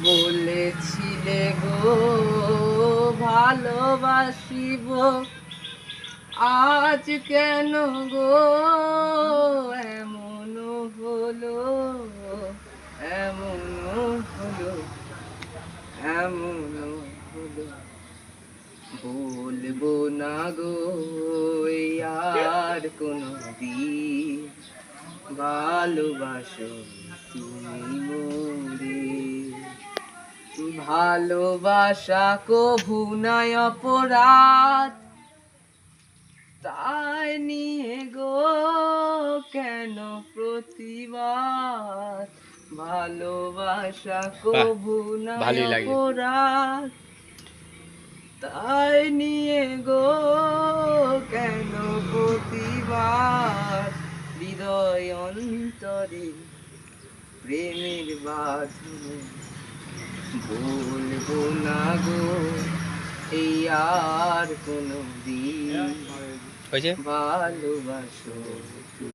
বলেছিলে গো ভালোবাসিব, আজ কেন গো এমন হলো, এমন হলো, এমন হলো। বলবো না গো আর কোনো দিন, ভালোবাসো তুমি মোরে। ভালোবাসা কভু নাই অপরাধ, তাই নিয়ে গো কেন প্রতিবাদ। ভালোবাসা কভু নাই অপরাধ, তাই নিয়ে গো কেন প্রতিবাদ। হৃদয় অন্তরে প্রেমের বাঁধনে, বলবো না গো এই আর কোনো দিন, ভালোবাসো।